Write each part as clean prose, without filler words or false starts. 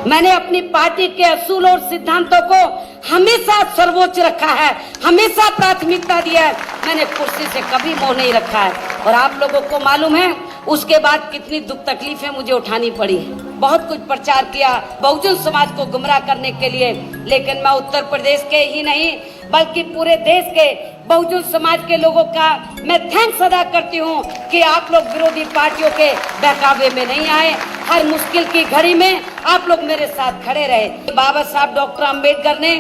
मैंने अपनी पार्टी के असूल और सिद्धांतों को हमेशा सर्वोच्च रखा है, हमेशा प्राथमिकता दिया है। मैंने कुर्सी से कभी मोह नहीं रखा है। और आप लोगों को मालूम है उसके बाद कितनी दुख तकलीफें मुझे उठानी पड़ी। बहुत कुछ प्रचार किया बहुजन समाज को गुमराह करने के लिए, लेकिन मैं उत्तर प्रदेश के ही नहीं बल्कि पूरे देश के बहुजन समाज के लोगों का मैं थैंक्स अदा करती हूँ कि आप लोग विरोधी पार्टियों के बहकावे में नहीं आए। हर मुश्किल की घड़ी में आप लोग मेरे साथ खड़े रहे। बाबा साहब डॉक्टर अम्बेडकर ने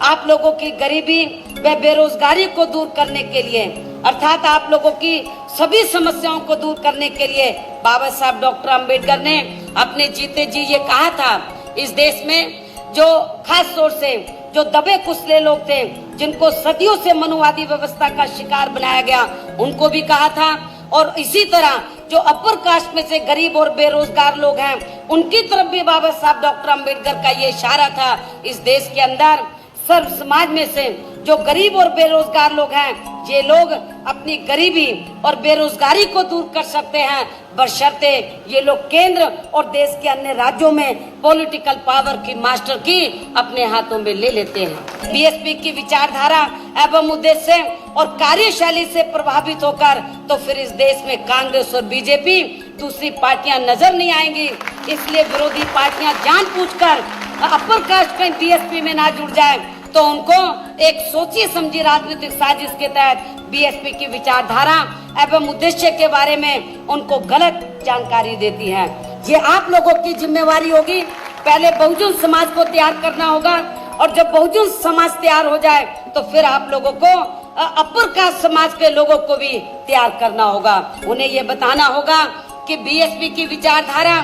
आप लोगों की गरीबी व बेरोजगारी को दूर करने के लिए, अर्थात आप लोगों की सभी समस्याओं को दूर करने के लिए बाबा साहब डॉक्टर अम्बेडकर ने अपने जीते जी ये कहा था, इस देश में जो खास तौर से जो दबे कुचले लोग थे, जिनको सदियों से मनुवादी व्यवस्था का शिकार बनाया गया, उनको भी कहा था। और इसी तरह जो अपर कास्ट में से गरीब और बेरोजगार लोग हैं, उनकी तरफ भी बाबा साहब डॉक्टर अम्बेडकर का ये इशारा था। इस देश के अंदर सर्व समाज में से जो गरीब और बेरोजगार लोग हैं, ये लोग अपनी गरीबी और बेरोजगारी को दूर कर सकते हैं, बशर्ते ये लोग केंद्र और देश के अन्य राज्यों में पॉलिटिकल पावर की मास्टर की अपने हाथों में ले लेते हैं। बीएसपी की विचारधारा एवं उद्देश्य और कार्यशैली से प्रभावित होकर तो फिर इस देश में कांग्रेस और बीजेपी दूसरी पार्टियां नजर नहीं आएंगी। इसलिए विरोधी पार्टियां जानबूझकर अपर कास्ट कहीं बीएसपी में ना जुड़ जाए, तो उनको एक सोची समझी राजनीतिक साजिश के तहत बीएसपी की विचारधारा एवं उद्देश्य के बारे में उनको गलत जानकारी देती है। ये आप लोगों की जिम्मेवारी होगी। पहले बहुजन समाज को तैयार करना होगा, और जब बहुजन समाज तैयार हो जाए तो फिर आप लोगों को अपर कास्ट समाज के लोगों को भी तैयार करना होगा। उन्हें ये बताना होगा कि बीएसपी की विचारधारा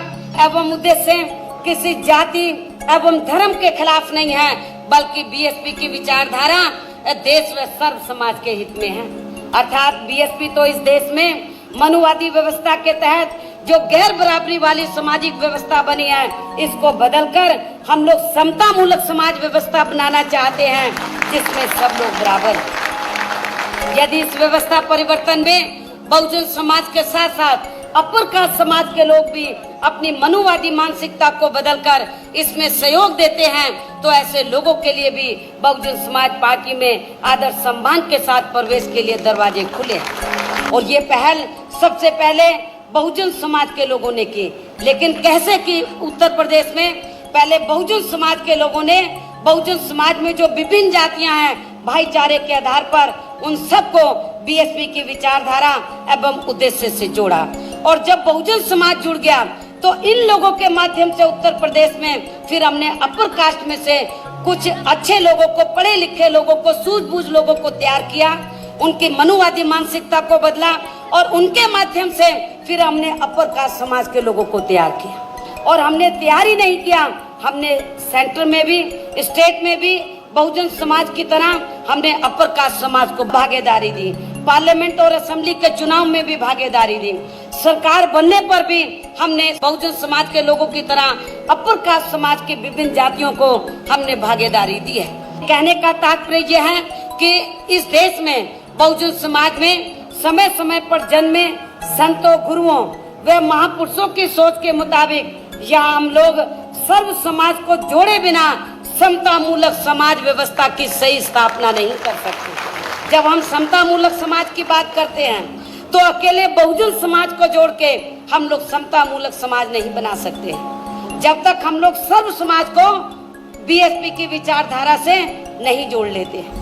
एवं उद्देश्य किसी जाति एवं धर्म के खिलाफ नहीं है, बल्कि बीएसपी की विचारधारा देश व सर्व समाज के हित में है। अर्थात बीएसपी तो इस देश में मनुवादी व्यवस्था के तहत जो गैर बराबरी वाली सामाजिक व्यवस्था बनी है, इसको बदलकर हम लोग समता मूलक समाज व्यवस्था बनाना चाहते हैं, जिसमें सब लोग बराबर हैं। यदि इस व्यवस्था परिवर्तन में बहुजन समाज के साथ साथ अपर कास्ट समाज के लोग भी अपनी मनुवादी मानसिकता को बदलकर इसमें सहयोग देते हैं, तो ऐसे लोगों के लिए भी बहुजन समाज पार्टी में आदर सम्मान के साथ प्रवेश के लिए दरवाजे खुले। और ये पहल सबसे पहले बहुजन समाज के लोगों ने की। लेकिन कैसे की? उत्तर प्रदेश में पहले बहुजन समाज के लोगों ने बहुजन समाज में जो विभिन्न जातियां हैं, भाईचारे के आधार पर उन सबको बीएसपी की विचारधारा एवं उद्देश्य से जोड़ा। और जब बहुजन समाज जुड़ गया तो इन लोगों के माध्यम से उत्तर प्रदेश में फिर हमने अपर कास्ट में से कुछ अच्छे लोगों को, पढ़े लिखे लोगों को, सूझबूझ लोगों को तैयार किया, उनकी मनुवादी मानसिकता को बदला, और उनके माध्यम से फिर हमने अपर कास्ट समाज के लोगों को तैयार किया। और हमने तैयार ही नहीं किया, हमने सेंटर में भी, स्टेट में भी बहुजन समाज की तरह हमने अपर कास्ट समाज को भागीदारी दी। पार्लियामेंट और असेंबली के चुनाव में भी भागीदारी दी। सरकार बनने पर भी हमने बहुजन समाज के लोगों की तरह अपर कास्ट समाज की विभिन्न जातियों को हमने भागीदारी दी है। कहने का तात्पर्य यह है कि इस देश में बहुजन समाज में समय समय पर जन्मे संतों, गुरुओं व महापुरुषों की सोच के मुताबिक यहाँ हम लोग सर्व समाज को जोड़े बिना समता मूलक समाज व्यवस्था की सही स्थापना नहीं कर सकते। जब हम समता मूलक समाज की बात करते हैं तो अकेले बहुजन समाज को जोड़ के हम लोग समता मूलक समाज नहीं बना सकते, जब तक हम लोग सर्व समाज को बीएसपी की विचारधारा से नहीं जोड़ लेते हैं।